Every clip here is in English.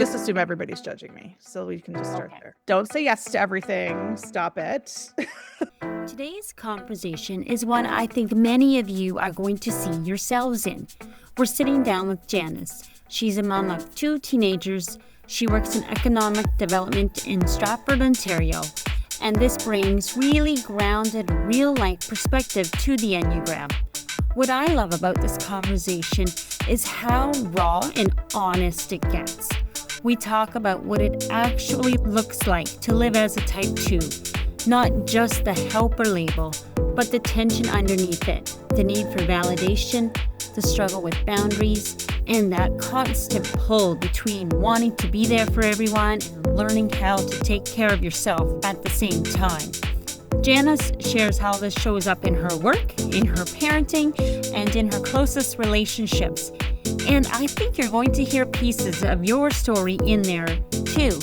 Just assume everybody's judging me. So we can just start there. Don't say yes to everything. Stop it. Today's conversation is one I think many of you are going to see yourselves in. We're sitting down with Janis. She's a mom of 2 teenagers. She works in economic development in Stratford, Ontario. And this brings really grounded, real-life perspective to the Enneagram. What I love about this conversation is how raw and honest it gets. We talk about what it actually looks like to live as a type 2, not just the helper label, but the tension underneath it, the need for validation, the struggle with boundaries, and that constant pull between wanting to be there for everyone and learning how to take care of yourself at the same time. Janis shares how this shows up in her work, in her parenting, and in her closest relationships. And I think you're going to hear pieces of your story in there too.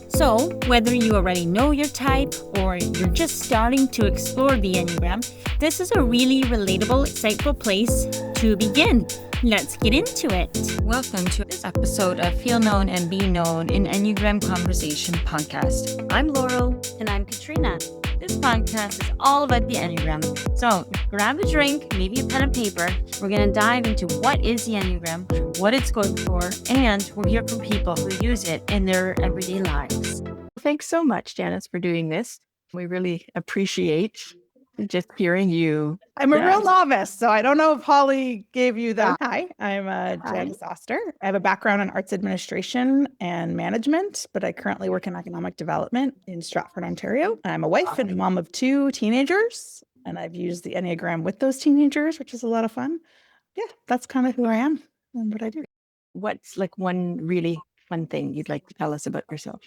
So, whether you already know your type or you're just starting to explore the Enneagram, this is a really relatable, insightful place to begin. Let's get into it. Welcome to this episode of Feel Known and Be Known in Enneagram Conversation podcast. I'm Laurel. And I'm Katrina. This podcast is all about the Enneagram. So grab a drink, maybe a pen and paper. We're going to dive into what is the Enneagram, what it's good for, and we'll hear from people who use it in their everyday lives. Thanks so much, Janis, for doing this. We really appreciate just hearing you. I'm a real novice, so I don't know if Holly gave you that. Hi, I'm Janis Oster. I have a background in arts administration and management, but I currently work in economic development in Stratford, Ontario. I'm a wife and a mom of 2 teenagers, and I've used the Enneagram with those teenagers, which is a lot of fun. Yeah, that's kind of who I am and what I do. What's like one really fun thing you'd like to tell us about yourself?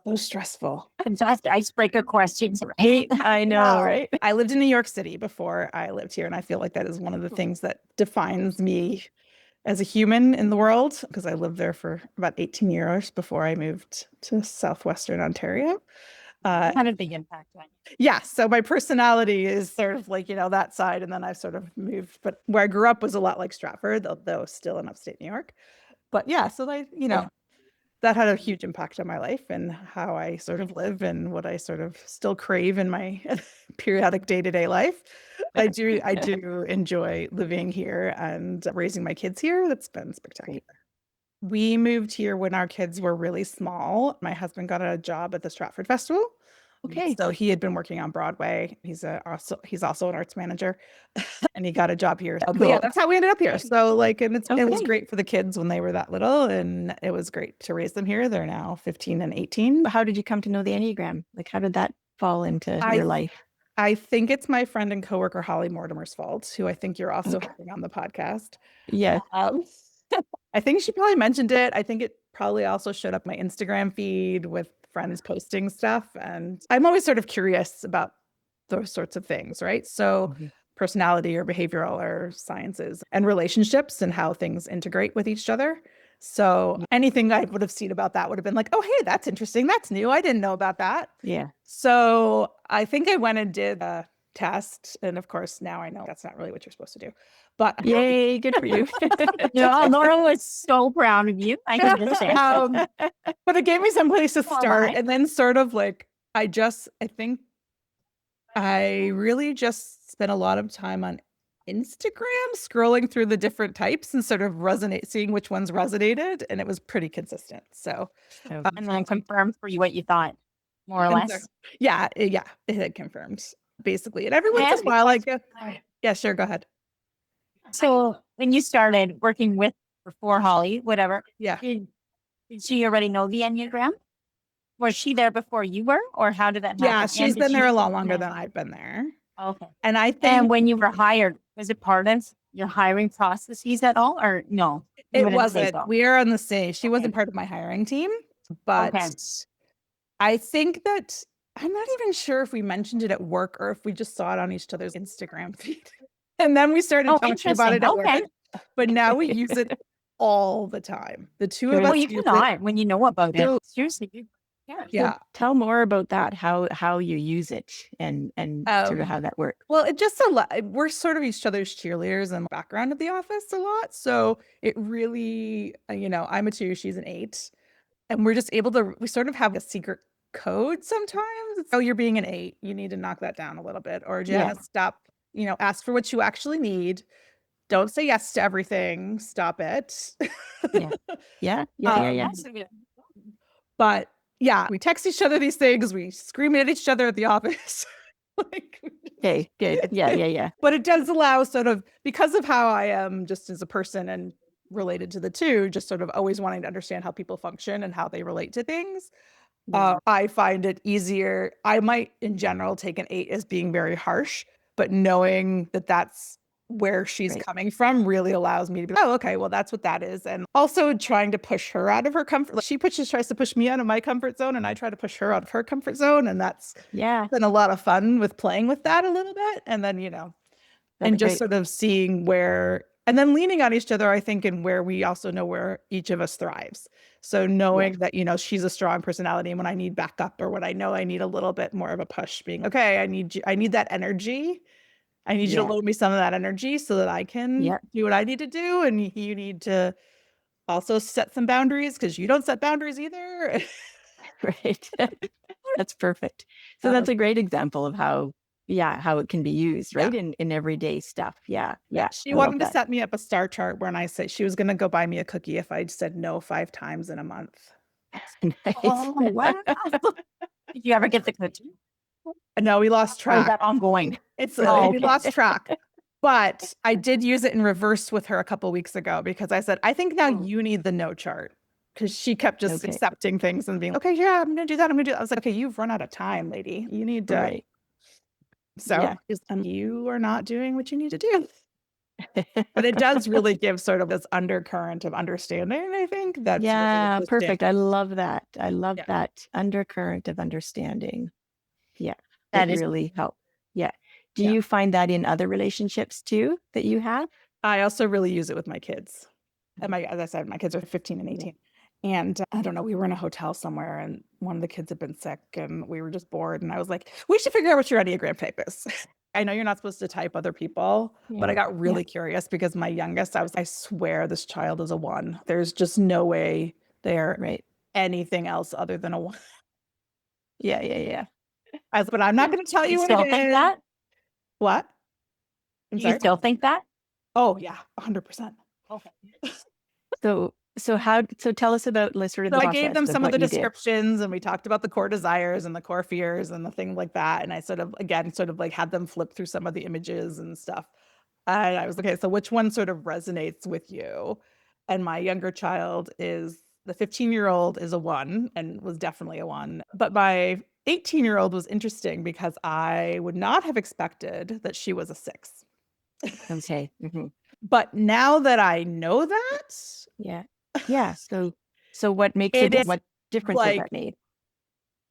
So stressful. Just icebreaker questions, right? I know, right? I lived in New York City before I lived here, and I feel like that is one of the things that defines me as a human in the world, because I lived there for about 18 years before I moved to southwestern Ontario. Kind of big impact on you. Yeah, so my personality is sort of like, that side, and then I've sort of moved. But where I grew up was a lot like Stratford, though still in upstate New York. But yeah, so that had a huge impact on my life and how I sort of live and what I sort of still crave in my periodic day-to-day life. I do enjoy living here and raising my kids here. That's been spectacular. We moved here when our kids were really small. My husband got a job at the Stratford Festival. Okay. So he had been working on Broadway. He's also an arts manager, and he got a job here. Cool. Yeah, that's how we ended up here. So it was great for the kids when they were that little, and it was great to raise them here. They're now 15 and 18. How did you come to know the Enneagram? Like, how did that fall into your life? I think it's my friend and coworker Holly Mortimer's fault, who I think you're also having on the podcast. Yeah. I think she probably mentioned it. I think it probably also showed up my Instagram feed with friends posting stuff. And I'm always sort of curious about those sorts of things, right? So personality or behavioral or sciences and relationships and how things integrate with each other. So anything I would have seen about that would have been like, oh, hey, that's interesting. That's new. I didn't know about that. Yeah. So I think I went and did a test. And of course, now I know that's not really what you're supposed to do. But yay, good for you. Laura was so proud of you. I can just say. But it gave me some place to start. And then sort of like, I think I really just spent a lot of time on Instagram scrolling through the different types and sort of seeing which ones resonated. And it was pretty consistent. So, and then confirmed for you what you thought, more or less. Yeah, it had confirmed basically. And every once in a while, yeah, sure, go ahead. So when you started working with or for Holly, whatever, did she already know the Enneagram? Was she there before you were, or how did that happen? Yeah, she's been there a lot longer than I've been there. Okay. And I think, and when you were hired, was it part of your hiring processes at all, or no? It wasn't. We are on the same. She wasn't part of my hiring team, but I think that I'm not even sure if we mentioned it at work or if we just saw it on each other's Instagram feed. And then we started talking about it at work. But now we use it all the time. The two of us. Well, you cannot when you know about it. Seriously. Yeah. Yeah. So tell more about that, how you use it and sort of how that works. Well, it just we're sort of each other's cheerleaders and background of the office a lot. So it really, I'm a 2, she's an 8. And we're just able to, we sort of have a secret code sometimes. It's, oh, you're being an 8. You need to knock that down a little bit. Or Yeah. Janice, stop, ask for what you actually need. Don't say yes to everything. Stop it. Yeah. Yeah. Yeah. Yeah. Yeah. But yeah, we text each other these things. We scream at each other at the office. Like, Okay. Good. Yeah. Yeah. Yeah. but it does allow sort of, because of how I am just as a person and related to the 2, just sort of always wanting to understand how people function and how they relate to things. I find it easier. I might in general take an 8 as being very harsh, but knowing that that's where she's coming from really allows me to be like, oh, okay, well, that's what that is. And also trying to push her out of her comfort. Like, she tries to push me out of my comfort zone, and I try to push her out of her comfort zone. And that's been a lot of fun with playing with that a little bit. And then, and just sort of seeing where, and then leaning on each other, I think, and where we also know where each of us thrives. So knowing that, she's a strong personality, and when I need backup or when I know I need a little bit more of a push, being, okay, I need that energy. I need you to load me some of that energy so that I can do what I need to do. And you need to also set some boundaries, because you don't set boundaries either. Right. That's perfect. So that's a great example of how it can be used, right? In everyday stuff. Yeah. Yeah. She wanted to set me up a star chart when I said she was going to go buy me a cookie if I'd said no 5 times in a month. Nice. Oh, wow. Did you ever get the cookie? No, we lost track. Or is that ongoing? We lost track. But I did use it in reverse with her a couple weeks ago, because I said, I think now you need the no chart. Because she kept just accepting things and being, okay, yeah, I'm going to do that. I'm going to do that. I was like, okay, you've run out of time, lady. You need to. Right. So you are not doing what you need to do. But it does really give sort of this undercurrent of understanding, I think. That's really perfect. I love that. I love that undercurrent of understanding. Yeah. That really helps. Yeah. Do you find that in other relationships too that you have? I also really use it with my kids. And as I said, my kids are 15 and 18. And I don't know, we were in a hotel somewhere, and one of the kids had been sick, and we were just bored. And I was like, we should figure out what your Enneagram type is. I know you're not supposed to type other people, but I got really curious, because my youngest, I swear this child is a 1. There's just no way they're anything else other than a 1. Yeah. But I'm not going to tell you what still it think is. that? What? Do you still think that? Oh yeah, 100%. Okay. So tell us about sort of the process. So I gave them some of the descriptions, did. and we talked about the core desires and the core fears and the thing like that. And I sort of like had them flip through some of the images and stuff. And I was okay, so which one sort of resonates with you? And my younger child the 15-year-old is a 1 and was definitely a 1. But my 18-year-old was interesting, because I would not have expected that she was a 6. Okay. Mm-hmm. But now that I know that, yeah. So what makes it? What difference has that made?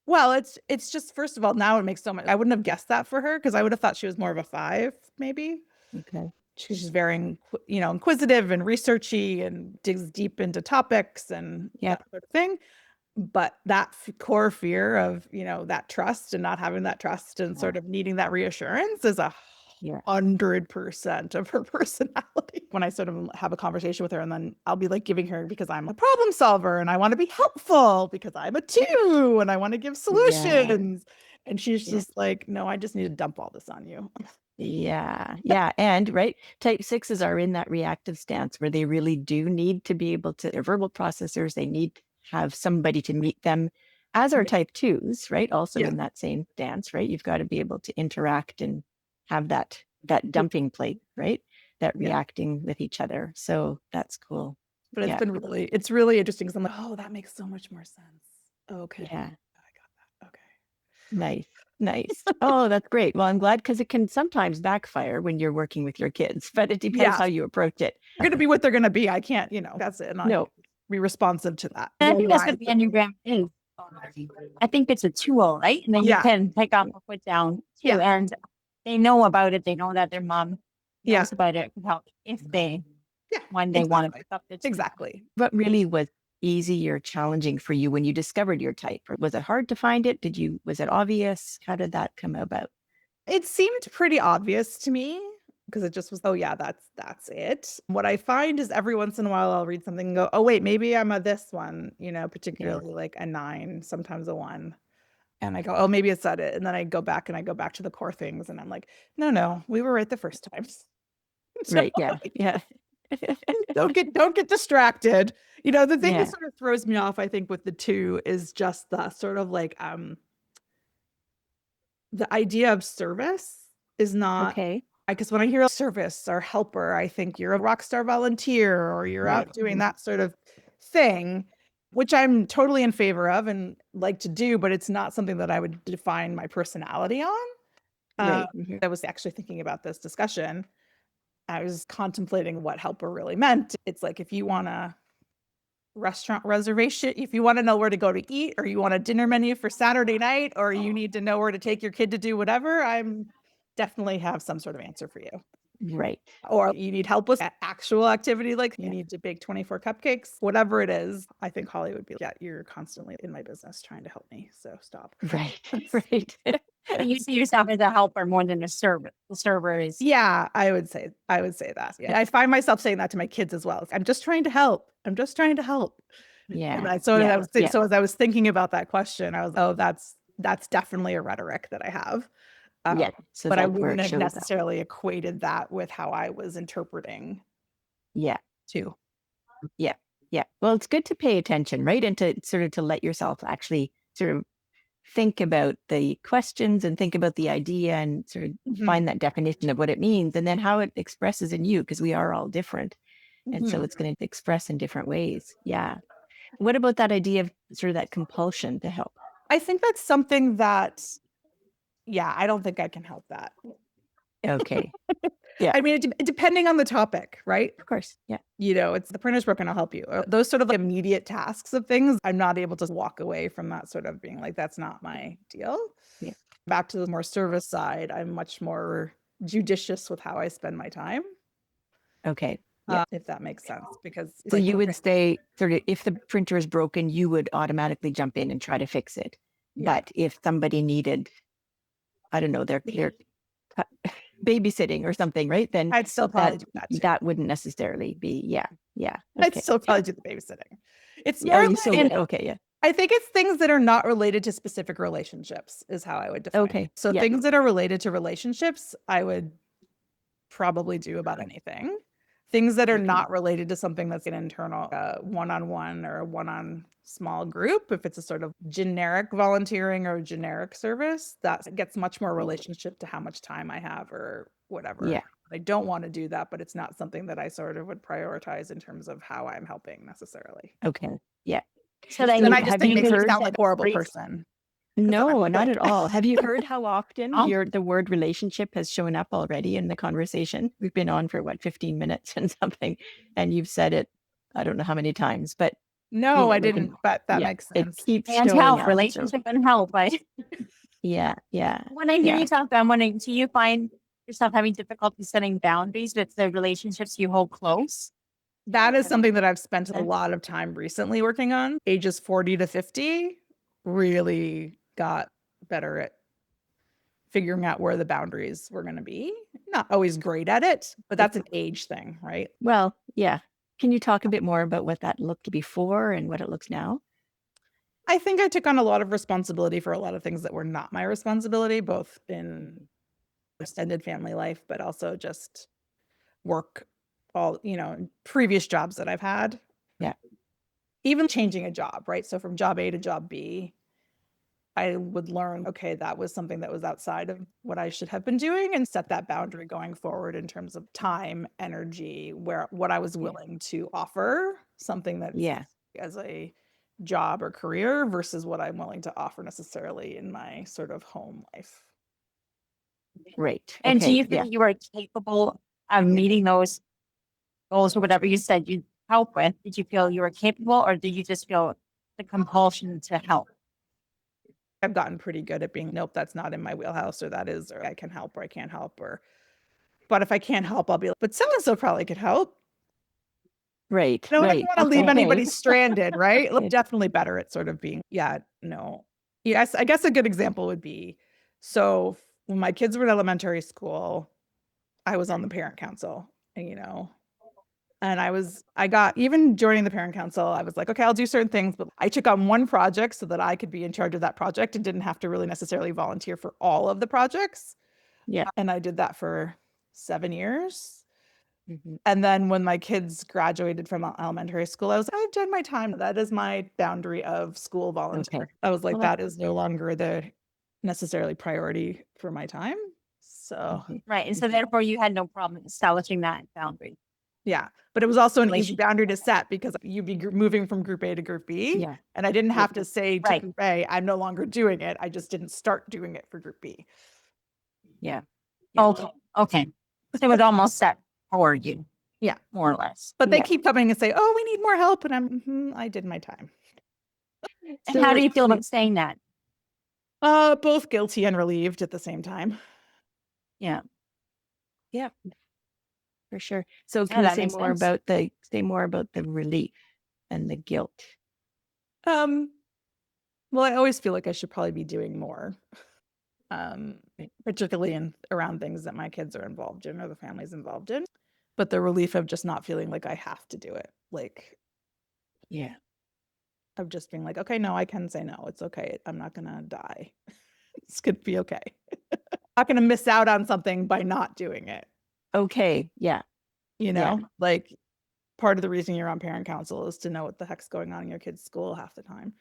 Well, it's just, first of all, now it makes so much. I wouldn't have guessed that for her, because I would have thought she was more of a 5, maybe. Okay. She's very, inquisitive and researchy and digs deep into topics and that sort of thing. But that core fear of, that trust and not having that trust and sort of needing that reassurance is 100% of her personality. When I sort of have a conversation with her, and then I'll be like giving her, because I'm a problem solver and I want to be helpful, because I'm a 2 and I want to give solutions. And she's just like, no, I just need to dump all this on you. Yeah. And type 6s are in that reactive stance where they really do need to be able to, they're verbal processors. They need to have somebody to meet them, as are type 2s, right? Also in that same stance, right? You've got to be able to interact and have that dumping plate, right? That reacting with each other. So that's cool. But it's really interesting, because I'm like, oh, that makes so much more sense. Okay. Yeah. I got that. Okay. Nice. Oh, that's great. Well, I'm glad, because it can sometimes backfire when you're working with your kids, but it depends how you approach it. They're going to be what they're going to be. I can't, that's it. And be responsive to that. And I think that's what the Enneagram is. I think it's a tool, right? And then you can pick up or put down too. And they know about it. They know that their mom knows about it. Help if they one day want to pick up the tool. Exactly. What really was easy or challenging for you when you discovered your type? Or was it hard to find it? Was it obvious? How did that come about? It seemed pretty obvious to me because it just was, oh yeah, that's it. What I find is every once in a while I'll read something and go, oh wait, maybe I'm a this one, particularly like a 9, sometimes a 1. And I go, oh, maybe it's that it. And then I go back to the core things and I'm like, no, we were right the first time. So, Right. Yeah. Yeah. don't get distracted. The thing Yeah. that sort of throws me off, I think, with the 2 is just the sort of like the idea of service is not, Okay. because when I hear service or helper, I think you're a rock star volunteer or you're out doing that sort of thing, which I'm totally in favor of and like to do, but it's not something that I would define my personality on. Right. I was actually thinking about this discussion. I was contemplating what helper really meant. It's like if you want a restaurant reservation, if you want to know where to go to eat, or you want a dinner menu for Saturday night, or you need to know where to take your kid to do whatever, I'm definitely have some sort of answer for you. Right. Or you need help with actual activity, like you need to bake 24 cupcakes, whatever it is. I think Holly would be, yeah, you're constantly in my business trying to help me, so stop. Right. Right. You see yourself as a helper more than a server. The server is. Yeah, I would say that. Yeah. I find myself saying that to my kids as well. I'm just trying to help. I'm just trying to help. Yeah. And as I was thinking about that question, I was, oh, that's definitely a rhetoric that I have. Yeah. So but I that's where wouldn't it have shows up. necessarily equated that with how I was interpreting Yeah. too. Yeah. Yeah. Well, it's good to pay attention, right? And to sort of to let yourself actually sort of think about the questions and think about the idea and sort of find that definition of what it means and then how it expresses in you, because we are all different. And so it's going to express in different ways. Yeah. What about that idea of sort of that compulsion to help? I think that's something that, yeah, I don't think I can help that. Okay. Yeah. I mean, depending on the topic, right? Of course. Yeah. It's the printer's broken, I'll help you. Or those sort of like immediate tasks of things, I'm not able to walk away from that sort of being like, that's not my deal. Yeah. Back to the more service side, I'm much more judicious with how I spend my time. Okay. Yeah. If that makes sense, because so you would say sort of if the printer is broken, you would automatically jump in and try to fix it. Yeah. But if somebody needed, I don't know, their babysitting or something, right? Then I'd still probably do that too. That wouldn't necessarily be, yeah. Okay. I'd still probably do the babysitting. It's more okay, yeah. I think it's things that are not related to specific relationships is how I would define it. So things that are related to relationships, I would probably do about anything. Things that are not related to something that's an internal one-on-one or a one-on small group, if it's a sort of generic volunteering or generic service, that gets much more relationship to how much time I have or whatever. Yeah. I don't want to do that, but it's not something that I sort of would prioritize in terms of how I'm helping necessarily. Okay. Yeah. So then I just think makes me sound like a horrible person. No, not at all. Have you heard how often the word relationship has shown up already in the conversation? We've been on for 15 minutes and something, and you've said it, I don't know how many times, but no, I didn't. But that makes sense. It keeps and showing help, up, relationship and help. Yeah. When I hear you talk, I'm wondering, do you find yourself having difficulty setting boundaries with the relationships you hold close? That is something that I've spent a lot of time recently working on. Ages 40 to 50 really got better at figuring out where the boundaries were going to be. Not always great at it, but that's an age thing, right? Well, yeah. Can you talk a bit more about what that looked before and what it looks now? I think I took on a lot of responsibility for a lot of things that were not my responsibility, both in extended family life, but also just work, previous jobs that I've had. Yeah. Even changing a job, right? So from job A to job B, I would learn, okay, that was something that was outside of what I should have been doing and set that boundary going forward in terms of time, energy, what I was willing to offer, something that as a job or career versus what I'm willing to offer necessarily in my sort of home life. Right. And do you feel you are capable of meeting those goals or whatever you said you'd help with? Did you feel you were capable, or did you just feel the compulsion to help? I've gotten pretty good at being, nope, that's not in my wheelhouse, or that is, or I can help, or I can't help, but if I can't help, I'll be like, but so-and-so probably could help. Right. I don't ever Right. want to leave Okay. anybody stranded, right? Good. Definitely better at sort of being, yeah, no. Yes, I guess a good example would be, so when my kids were in elementary school, I was on the parent council, and, and I got, even joining the parent council, I was like, okay, I'll do certain things, but I took on one project so that I could be in charge of that project and didn't have to really necessarily volunteer for all of the projects. Yeah. And I did that for 7 years. Mhm. And then when my kids graduated from elementary school, I was like, I've done my time. That is my boundary of school volunteer. Okay. I was like, Well, that is no longer the necessarily priority for my time. So Mhm. Right. And so therefore you had no problem establishing that boundary. yeah, but it was also an easy Relationship. boundary to set because you'd be moving from group A to group B. Yeah. And I didn't have to say to Right. group A, I'm no longer doing it. I just didn't start doing it for group B. Yeah. Yeah. Okay. Okay. So it was almost set for you. Yeah. More or less. But they Yeah. keep coming and say, oh, we need more help. And I did my time. And how So- do you feel about saying that? Both guilty and relieved at the same time. Yeah. Yeah. For sure. So Yeah, can you that say makes more sense. about the relief and the guilt? Well, I always feel like I should probably be doing more, particularly around things that my kids are involved in or the family's involved in. But the relief of just not feeling like I have to do it, like Yeah. of just being like, okay, no, I can say no. It's okay. I'm not gonna die. It's gonna be okay. Not gonna miss out on something by not doing it. Okay. Yeah. Like part of the reason you're on parent council is to know what the heck's going on in your kid's school half the time.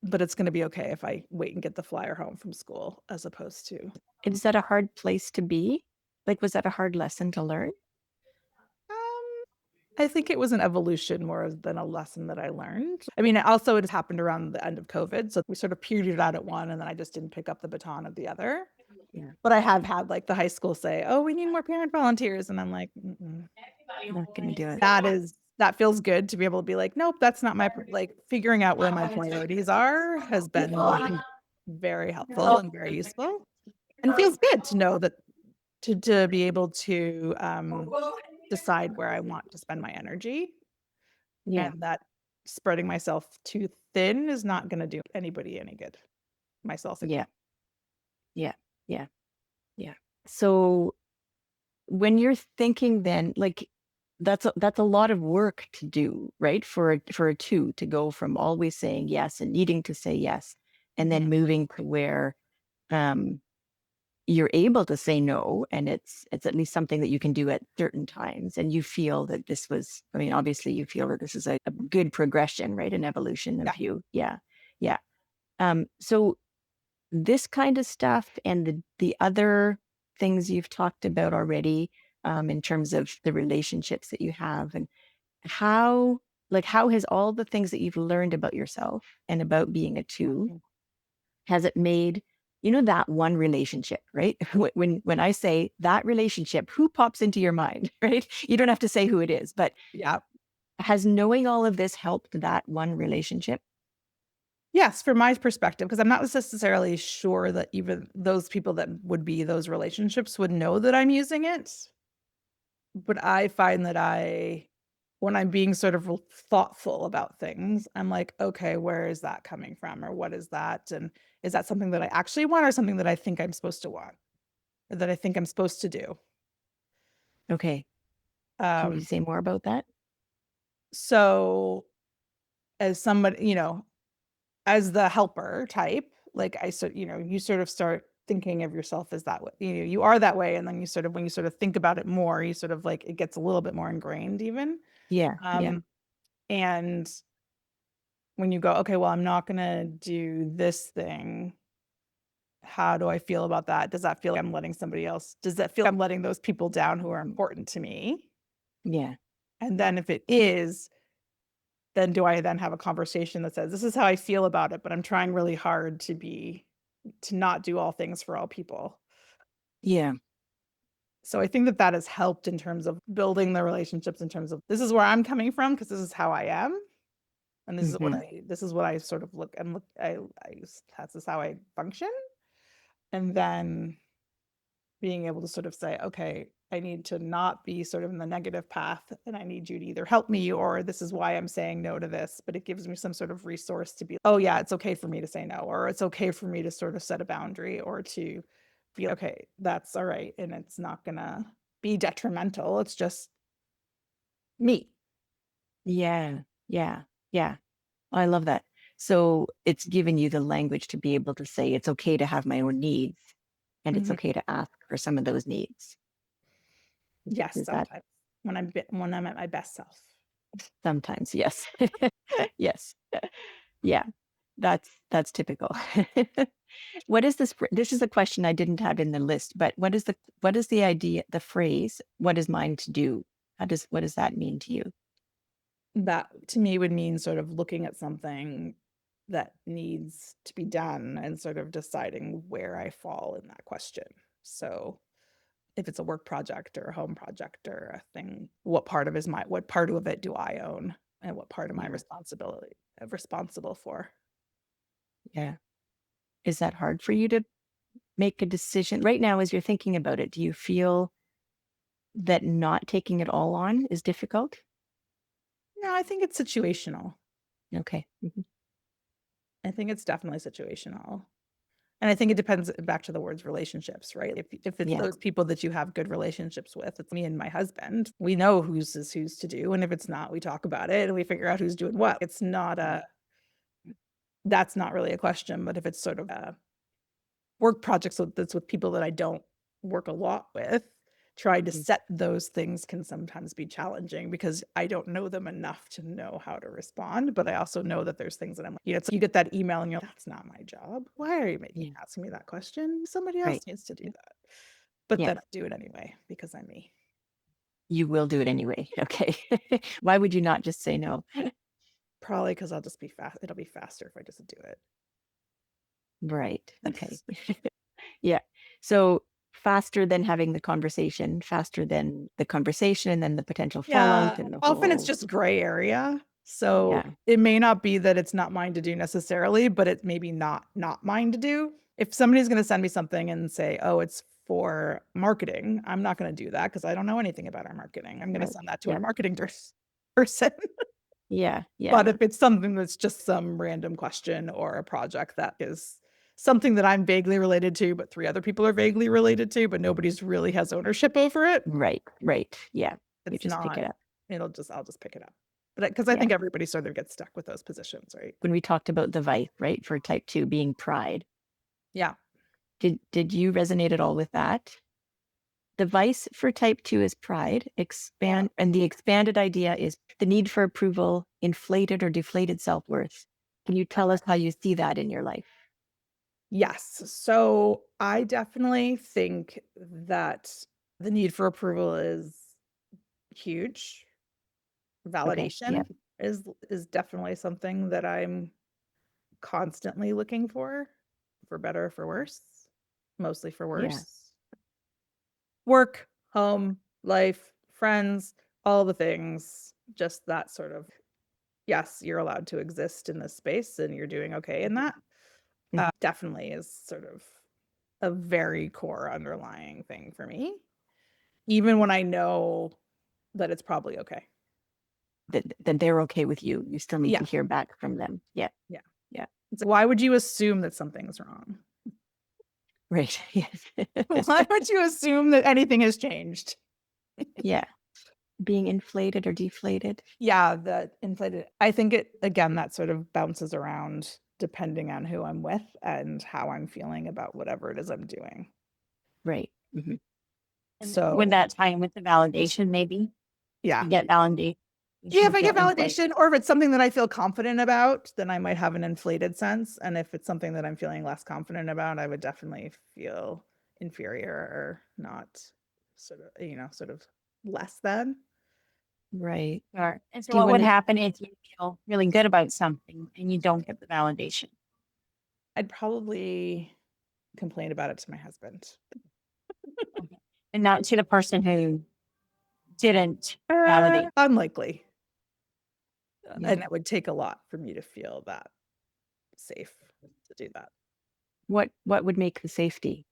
But it's going to be okay if I wait and get the flyer home from school as opposed to. Is that a hard place to be? Like, was that a hard lesson to learn? I think it was an evolution more than a lesson that I learned. I mean, also it has happened around the end of COVID. So we sort of petered out at one and then I just didn't pick up the baton of the other. Yeah. But I have had like the high school say, oh, we need more parent volunteers. And I'm like, mm-mm. I'm not going to do it. That feels good to be able to be like, nope, that's not my, like figuring out where my priorities are has been very helpful and very useful. And it feels good to know that to be able to decide where I want to spend my energy. Yeah. And that spreading myself too thin is not going to do anybody any good. Myself. Yeah. Yeah. Yeah. Yeah. So when you're thinking then, like, that's a lot of work to do, right? For a two to go from always saying yes and needing to say yes, and then moving to where you're able to say no, and it's at least something that you can do at certain times, and you feel that this was, I mean, obviously you feel that this is a good progression, right? An evolution of you. Yeah. Yeah. So this kind of stuff and the other things you've talked about already, in terms of the relationships that you have, and how has all the things that you've learned about yourself and about being a two, has it made, that one relationship, right? When I say that relationship, who pops into your mind, right? You don't have to say who it is, but Yeah. has knowing all of this helped that one relationship? Yes, from my perspective, because I'm not necessarily sure that even those people that would be those relationships would know that I'm using it. But I find that when I'm being sort of thoughtful about things, I'm like, okay, where is that coming from? Or what is that? And is that something that I actually want or something that I think I'm supposed to want? Or that I think I'm supposed to do? Okay. Can you say more about that? So as somebody, as the helper type, like you sort of start thinking of yourself as that way. You are that way. And then when you sort of think about it more, you sort of like, it gets a little bit more ingrained even. Yeah. Yeah. And when you go, okay, well, I'm not going to do this thing. How do I feel about that? Does that feel like I'm letting somebody else? Does that feel like I'm letting those people down who are important to me? Yeah. And then if it is, then do I then have a conversation that says, this is how I feel about it, but I'm trying really hard to not do all things for all people. Yeah. So I think that has helped in terms of building the relationships, in terms of this is where I'm coming from because this is how I am. And this is what I sort of look this is how I function. And then being able to sort of say, okay, I need to not be sort of in the negative path, and I need you to either help me or this is why I'm saying no to this. But it gives me some sort of resource to be, oh yeah, it's okay for me to say no, or it's okay for me to sort of set a boundary, or to be okay, that's all right, and it's not gonna be detrimental. It's just me. Yeah. Yeah. Yeah. I love that. So it's given you the language to be able to say it's okay to have my own needs and it's Mhm. okay to ask for some of those needs. Yes, Is that sometimes when I'm at my best self. sometimes? Yes. Yes. Yeah. That's typical. What is this? This is a question I didn't have in the list, but what is the idea, the phrase, what is mine to do? What does that mean to you? That to me would mean sort of looking at something that needs to be done and sort of deciding where I fall in that question. So if it's a work project or a home project or a thing, what part of it do I own and what part am I Yeah. responsible for? Yeah. Is that hard for you to make a decision right now as you're thinking about it? Do you feel that not taking it all on is difficult? No, I think it's situational. Okay. Mhm. I think it's definitely situational. And I think it depends back to the words relationships, right? If it's Yeah. those people that you have good relationships with, it's me and my husband. We know whose is whose to do. And if it's not, we talk about it and we figure out who's doing what. It's not Right. that's not really a question. But if it's sort of a work projects that's with people that I don't work a lot with, trying to Mhm. set those things can sometimes be challenging because I don't know them enough to know how to respond. But I also know that there's things that I'm like, it's like you get that email and you're like, that's not my job. Why are you Yeah. asking me that question? Somebody else Right. needs to do that. But Yeah. then I do it anyway because I'm me. You will do it anyway. Okay. Why would you not just say no? Probably because I'll just be fast. It'll be faster if I just do it. Right. Okay. Yeah. So faster than having faster than the conversation, and then the potential Yeah, fallout and the often it's whole, just gray area. So yeah. it may not be that it's not mine to do necessarily, but it may be not mine to do. If somebody's going to send me something and say, "Oh, it's for marketing," I'm not going to do that because I don't know anything about our marketing. I'm going to Right. send that to our Yeah. marketing person. Yeah. Yeah. But if it's something that's just some random question or a project that is something that I'm vaguely related to, but three other people are vaguely related to, but nobody's really has ownership over it, Right. Right. Yeah. You it's just pick not, it up. I'll just pick it up. But because I Yeah. think everybody sort of gets stuck with those positions, right? When we talked about the vice, right, for type 2 being pride, Yeah. did you resonate at all with that? The vice for type 2 is pride, Yeah. and the expanded idea is the need for approval, inflated or deflated self-worth. Can you tell us how you see that in your life? Yes. So I definitely think that the need for approval is huge. Okay. Yeah. Validation is definitely something that I'm constantly looking for better or for worse, mostly for Yeah. worse. Work, home, life, friends, all the things, just that sort of, yes, you're allowed to exist in this space and you're doing okay in that. Mhm. Definitely is sort of a very core underlying thing for me, even when I know that it's probably okay. That they're okay with you. You still need Yeah. to hear back from them. Yeah. Yeah. Yeah. It's like, why would you assume that something's wrong? Right. Yes. Why would you assume that anything has changed? Yeah. Being inflated or deflated. Yeah, the inflated. I think it again that sort of bounces around depending on who I'm with and how I'm feeling about whatever it is I'm doing. Right. Mhm. And would So, that tie in with the validation, maybe? yeah. You get validation. Yeah, You if I feel get inflated. validation or if it's something that I feel confident about, then I might have an inflated sense. And if it's something that I'm feeling less confident about, I would definitely feel inferior or not sort of less than. Right. Sure. And so Do you what want would to happen if you feel really good about something and you don't get the validation? I'd probably complain about it to my husband. Okay. And not to the person who didn't validate. Unlikely. Yeah. And it would take a lot for me to feel that safe to do that. What would make the safety?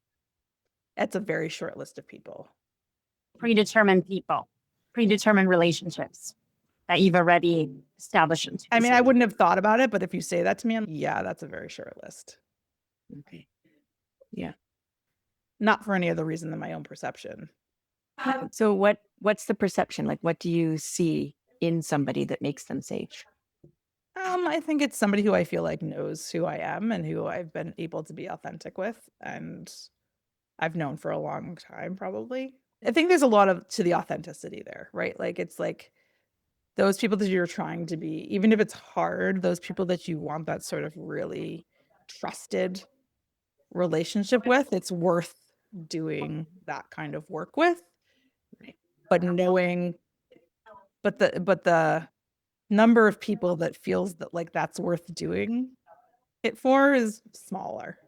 It's a very short list of people. predetermined people, predetermined relationships that you've already established? I mean, I wouldn't have thought about it, but if you say that to me, yeah, that's a very short list. Okay. Yeah. Not for any other reason than my own perception. So what's the perception? Like, what do you see in somebody that makes them sage? I think it's somebody who I feel like knows who I am and who I've been able to be authentic with, and I've known for a long time, probably. I think there's a lot of to the authenticity there, right? Like, it's like those people that you're trying to be, even if it's hard, those people that you want that sort of really trusted relationship with, it's worth doing that kind of work with. But the number of people that feels that like that's worth doing it for is smaller,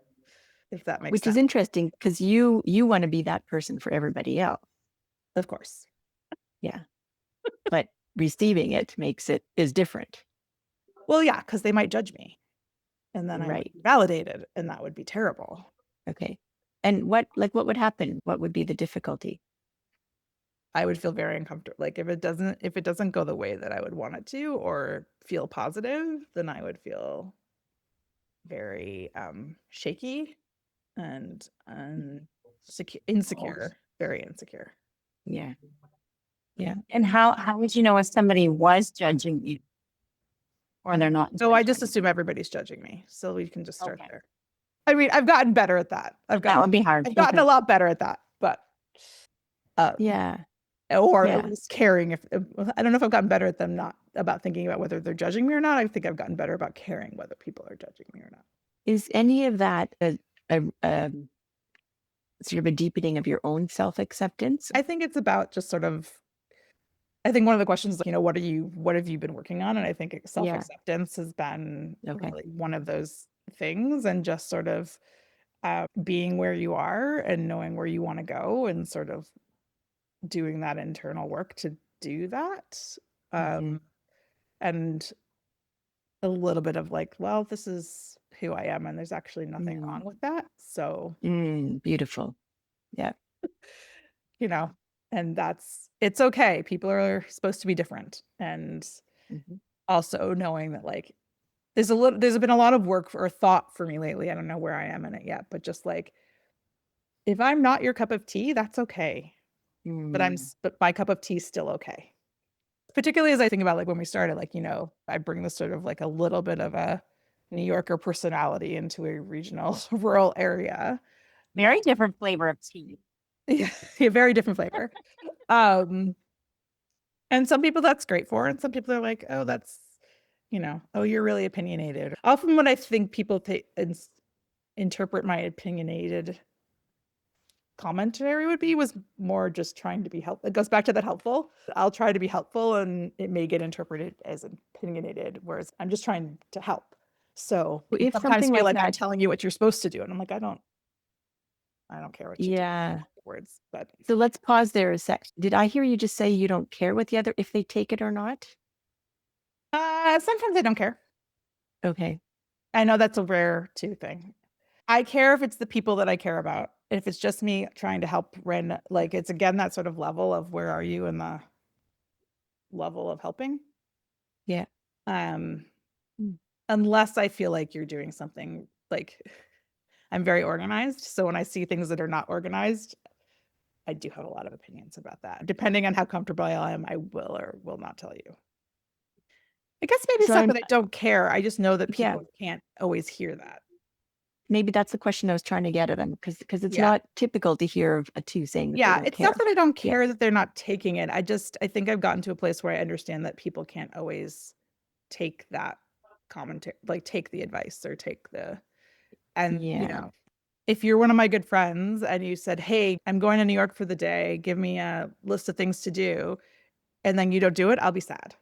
if that makes Which sense. is interesting because you want to be that person for everybody else. Of course. Yeah. But receiving it is different. Well, yeah, because they might judge me and then I would be validated and that would be terrible. Okay. And what would happen? What would be the difficulty? I would feel very uncomfortable. Like if it doesn't go the way that I would want it to or feel positive, then I would feel very shaky and insecure, very insecure. Yeah. Yeah. And how would you know if somebody was judging you or they're not? So I just assume everybody's judging me. So we can just start there. I mean, I've gotten better at that. That would be hard. I've gotten a lot better at that, but yeah. Or at least caring if I don't know if I've gotten better at them not about thinking about whether they're judging me or not. I think I've gotten better about caring whether people are judging me or not. Is any of that a sort of a deepening of your own self-acceptance? I think it's about just sort of, I think one of the questions is, what have you been working on? And I think self-acceptance has been really one of those things, and just sort of being where you are and knowing where you want to go and sort of doing that internal work to do that. And a little bit of like, well, this is who I am and there's actually nothing wrong with that. So beautiful. Yeah. And it's okay. People are supposed to be different. And also knowing that like there's been a lot of work or thought for me lately. I don't know where I am in it yet, but just like, if I'm not your cup of tea, that's okay. But my cup of tea is still okay. Particularly as I think about like when we started, like, I bring this sort of like a little bit of a New Yorker personality into a regional rural area. Very different flavor of tea. Yeah, very different flavor. And some people that's great for, and some people are like, oh, that's, oh, you're really opinionated. Often what I think people interpret my opinionated commentary was more just trying to be helpful. It goes back to that helpful. I'll try to be helpful and it may get interpreted as opinionated, whereas I'm just trying to help. So if sometimes something feel like like I'm that, telling you what you're supposed to do. And I'm like, I don't care what you do words, but. So let's pause there a sec. Did I hear you just say you don't care what if they take it or not? Sometimes I don't care. Okay. I know that's a rare thing. I care if it's the people that I care about. If it's just me trying to help like it's again that sort of level of where are you in the level of helping? Yeah. Unless I feel like you're doing something like I'm very organized. So when I see things that are not organized, I do have a lot of opinions about that. Depending on how comfortable I am, I will or will not tell you. I guess maybe it's not that I don't care. I just know that people can't always hear that. Maybe that's the question I was trying to get at them, because it's not typical to hear of a two saying that they don't it's care. not that I don't care that they're not taking it. I think I've gotten to a place where I understand that people can't always take that commentary, like take the advice or take the, and if you're one of my good friends and you said, hey, I'm going to New York for the day, give me a list of things to do, and then you don't do it, I'll be sad.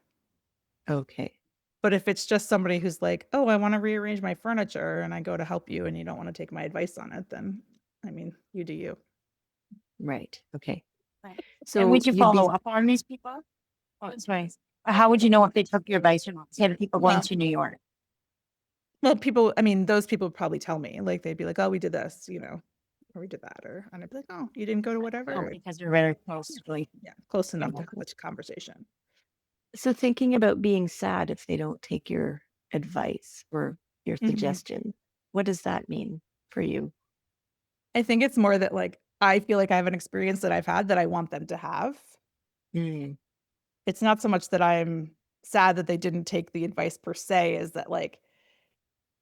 Okay. But if it's just somebody who's like, oh, I want to rearrange my furniture and I go to help you and you don't want to take my advice on it, then, I mean, you do you. Right. Okay. So and would you follow up on these people? Oh, sorry. How would you know if they took your advice or not? Say the people going to New York. Well, those people would probably tell me, like, they'd be like, oh, we did this, or we did that, or and I'd be like, oh, you didn't go to Oh, whatever. because you're very close, really. Yeah, close enough to Yeah. have a conversation. So thinking about being sad if they don't take your advice or your Mhm. suggestion, what does that mean for you? I think it's more that like I feel like I have an experience that I've had that I want them to have. Mm, It's not so much that I'm sad that they didn't take the advice per se, is that like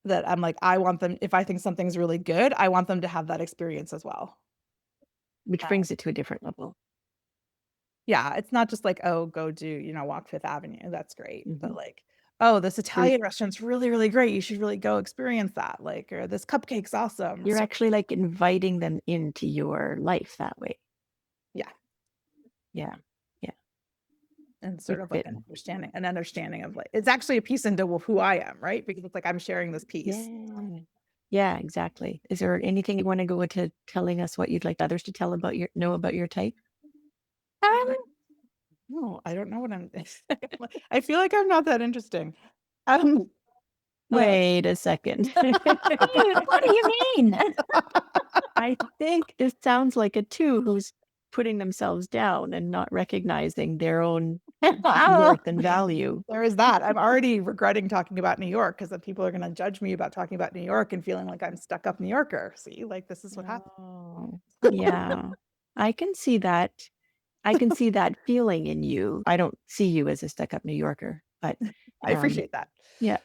that I'm like, I want them, if I think something's really good, I want them to have that experience as well. which Uh, brings it to a different level. Yeah, it's not just like, oh, go do, walk Fifth Avenue. That's great. But Mhm. like, oh, this You're, Italian restaurant's really, really great. You should really go experience that. Like, or this cupcake's awesome. you're So actually like inviting them into your life that way. yeah. Yeah. Yeah. And sort Which of like bit? an understanding of like, it's actually a piece into who I am, right? Because it's like I'm sharing this piece. Yeah. Yeah, exactly. Is there anything you want to go into telling us what you'd like others to know about your type? No, I don't know what I'm. I feel like I'm not that interesting. Um, uh, Wait a second. what do you mean? I think this sounds like a two who's putting themselves down and not recognizing their own worth and value. there is that. I'm already regretting talking about New York because then people are going to judge me about talking about New York and feeling like I'm stuck up New Yorker. See, like this is what happens. Oh, yeah. I can see that. I can see that feeling in you. I don't see you as a stuck-up New Yorker, but I appreciate that, yeah.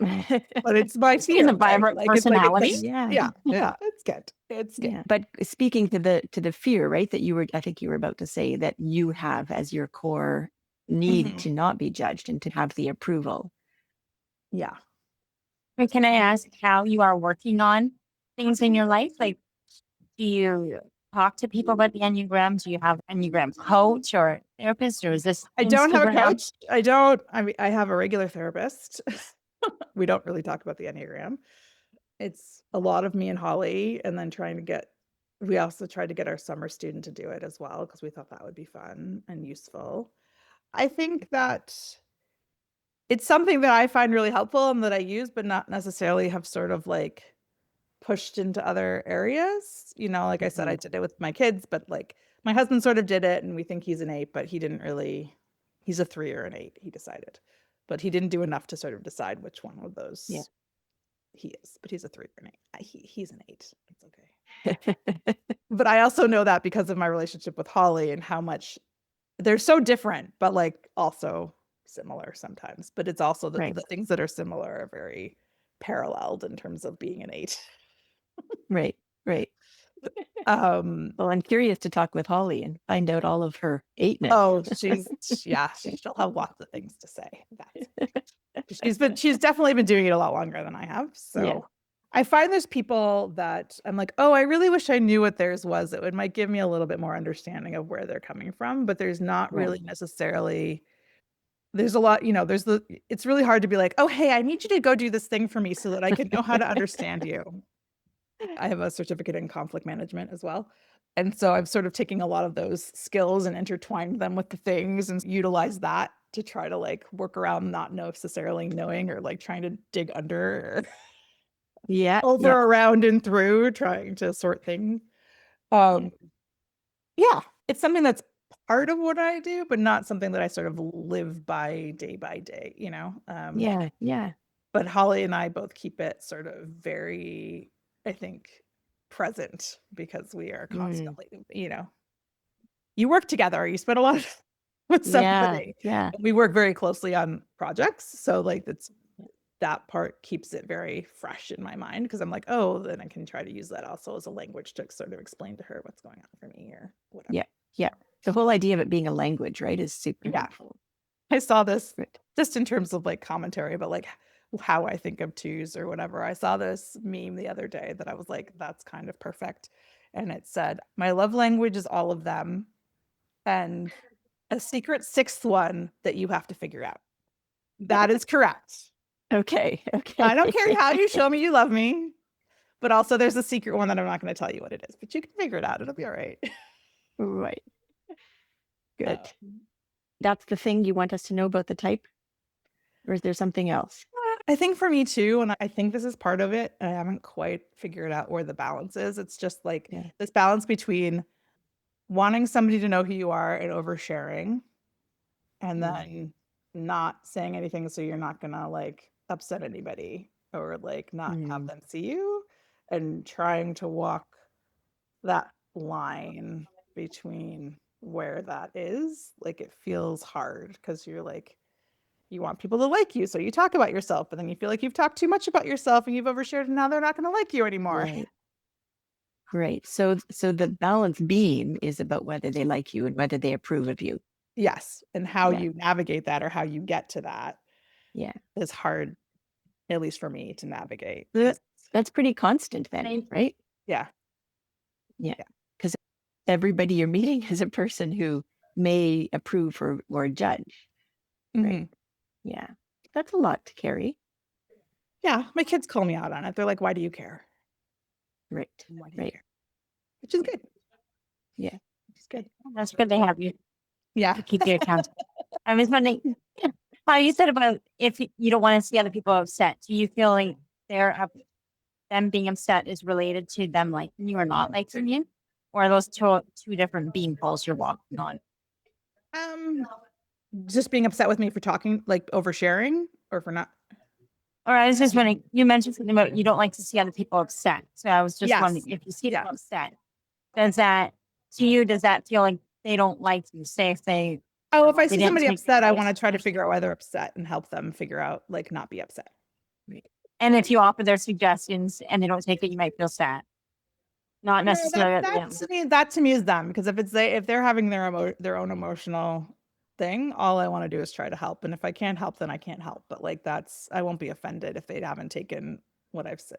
but it's my She's a fear, right? vibrant Like it's like personality. Yeah. yeah. It's good. It's good. Yeah. But speaking to the fear, right, that I think you were about to say that you have as your core need Mhm. to not be judged and to have the approval. Yeah. But can I ask how you are working on things in your life? Like, do you talk to people about the Enneagram? Do you have an Enneagram coach or therapist, or is this I things don't have a figuring out? coach. I don't. I mean, I have a regular therapist. We don't really talk about the Enneagram. It's a lot of me and Holly, and then we also tried to get our summer student to do it as well because we thought that would be fun and useful. I think that it's something that I find really helpful and that I use, but not necessarily have sort of like pushed into other areas. Like I said, I did it with my kids, but like my husband sort of did it, and we think he's an 8, but he didn't really, he's a 3 or an 8, he decided. But he didn't do enough to sort of decide which one of Yeah. those he is. But he's a 3 or an 8. He's an 8. It's okay. But I also know that because of my relationship with Holly and how much they're so different, but like also similar sometimes. But it's also Right. the things that are similar are very paralleled in terms of being an 8. Right. Right. Um, Well, I'm curious to talk with Holly and find out all of her eightness. oh, she'll have lots of things to say. She's definitely been doing it a lot longer than I have. So Yeah. I find there's people that I'm like, oh, I really wish I knew what theirs was. It might give me a little bit more understanding of where they're coming from, but there's not Right. really necessarily, there's a lot, it's really hard to be like, oh, hey, I need you to go do this thing for me so that I can know how to understand you. I have a certificate in conflict management as well. And so I'm sort of taking a lot of those skills and intertwined them with the things and utilize that to try to like work around not necessarily knowing or like trying to dig under Yeah. or over, Yeah. around and through, trying to sort things. Um, yeah, it's something that's part of what I do, but not something that I sort of live by day, Yeah. Yeah. But Holly and I both keep it sort of very, I think, present because we are constantly, you work together, you spend a lot of with Yeah. somebody. Yeah. We work very closely on projects. So like that part keeps it very fresh in my mind because I'm like, oh, then I can try to use that also as a language to sort of explain to her what's going on for me or whatever. Yeah. Yeah. The whole idea of it being a language, right, is super Yeah. helpful. I saw this Right. just in terms of like commentary, but like how I think of twos or whatever. I saw this meme the other day that I was like, that's kind of perfect. And it said, my love language is all of them. And a secret 6th one that you have to figure out. That is correct. Okay. Okay. I don't care how you show me you love me, but also there's a secret one that I'm not going to tell you what it is, but you can figure it out. It'll be all right. Right. Good. Um, That's the thing you want us to know about the type? Or is there something else? I think for me too, and I think this is part of it. I haven't quite figured out where the balance is. It's just like Yeah. this balance between wanting somebody to know who you are and oversharing, and then not saying anything so you're not gonna like upset anybody or like not have them see you, and trying to walk that line between where that is. Like it feels hard because you're like, you want people to like you, so you talk about yourself, but then you feel like you've talked too much about yourself and you've overshared, and now they're not going to like you anymore. Right. Great. So the balance beam is about whether they like you and whether they approve of you. Yes, and how Yeah. you navigate that or how you get to that Yeah. is hard, at least for me, to navigate. That's pretty constant then, right? Yeah. Yeah. Because everybody you're meeting is a person who may approve or judge. Right. Mhm. Yeah. That's a lot to carry. Yeah, my kids call me out on it. They're like, "Why do you care?" Right. Why do you Right. care? Which is good. Yeah. Which is good. That's good to have you Yeah. to keep you accountable. I was wondering how you said about if you don't want to see other people upset. Do you feel like them being upset is related to them liking you or not liking you? Or are those two different beam poles you're walking on? Just being upset with me for talking, like oversharing, or for not. Or I was just wondering, you mentioned something about you don't like to see other people upset. So I was just Yes. wondering if you see them upset, does that feel like they don't like you? Say if they Oh, if I They see didn't somebody take upset, I advice want to try to or figure out why they're upset and help them figure out, like, not be upset. and if you offer their suggestions and they don't take it, you might feel sad. Not No, necessarily that to me is them, because if they're having their own emotional thing, all I want to do is try to help. And if I can't help, then I can't help. But like I won't be offended if they haven't taken what I've said,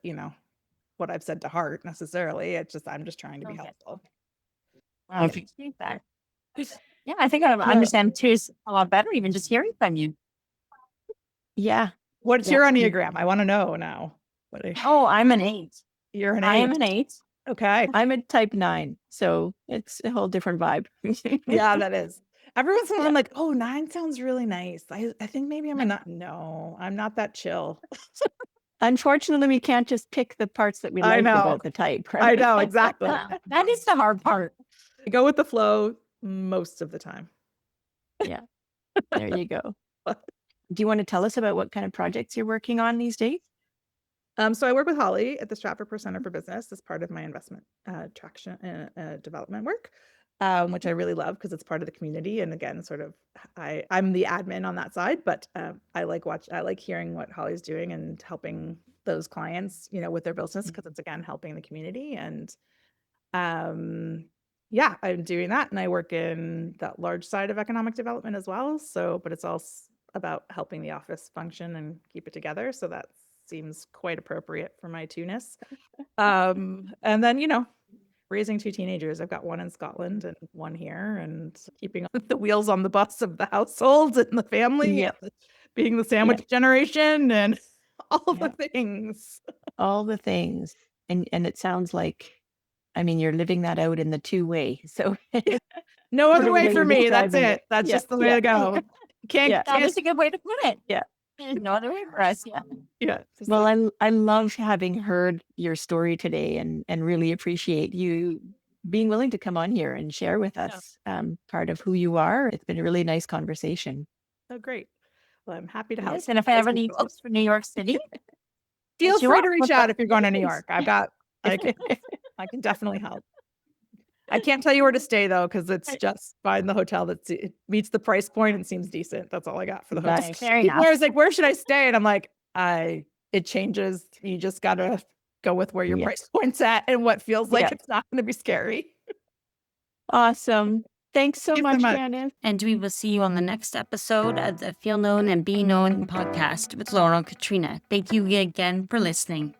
what I've said to heart necessarily. I'm just trying to be helpful. I appreciate that. Yeah, I think I understand too a lot better, even just hearing from you. Yeah. What's your Enneagram? I want to know now. Oh, I'm an 8. You're an 8. I am an 8. Okay. I'm a type 9, so it's a whole different vibe. Yeah, that is. Every once in a while, I'm like, oh, 9 sounds really nice. I think maybe I'm a not. No, I'm not that chill. Unfortunately, we can't just pick the parts that we I like know. about the type, right? I know, exactly. That is the hard part. I go with the flow most of the time. Yeah. There you go. Do you want to tell us about what kind of projects you're working on these days? So I work with Holly at the Stratford Center for Business as part of my investment traction development work, which I really love because it's part of the community. And again, sort of, I'm the admin on that side, but I like hearing what Holly's doing and helping those clients, with their business, because it's again helping the community. And yeah, I'm doing that, and I work in that large side of economic development as well. So, but it's all about helping the office function and keep it together. So that seems quite appropriate for my two-ness. And then, raising 2 teenagers. I've got one in Scotland and one here, and keeping the wheels on the bus of the household and the family, and being the sandwich generation, and all the things. All the things. And it sounds like, you're living that out in the 2-way. So no other way for me. That's it. That's just the way to go. That is a good way to put it. Yeah. There's no other way for us. Yeah. Yeah. Well, I love having heard your story today, and really appreciate you being willing to come on here and share with us part of who you are. It's been a really nice conversation. Oh, great. Well, I'm happy to help. Yes, and if I ever need tips for New York City, feel free to reach out if you're going to New York. I can definitely help. I can't tell you where to stay though, because it's just find the hotel it meets the price point and seems decent. That's all I got for the hotel. Fair enough. I was like, where should I stay? And I'm like, it changes. You just gotta go with where your price point's at and what feels like it's not going to be scary. Awesome. Thanks so much, Janis. And we will see you on the next episode of the Feel Known and Be Known podcast with Laura and Katrina. Thank you again for listening.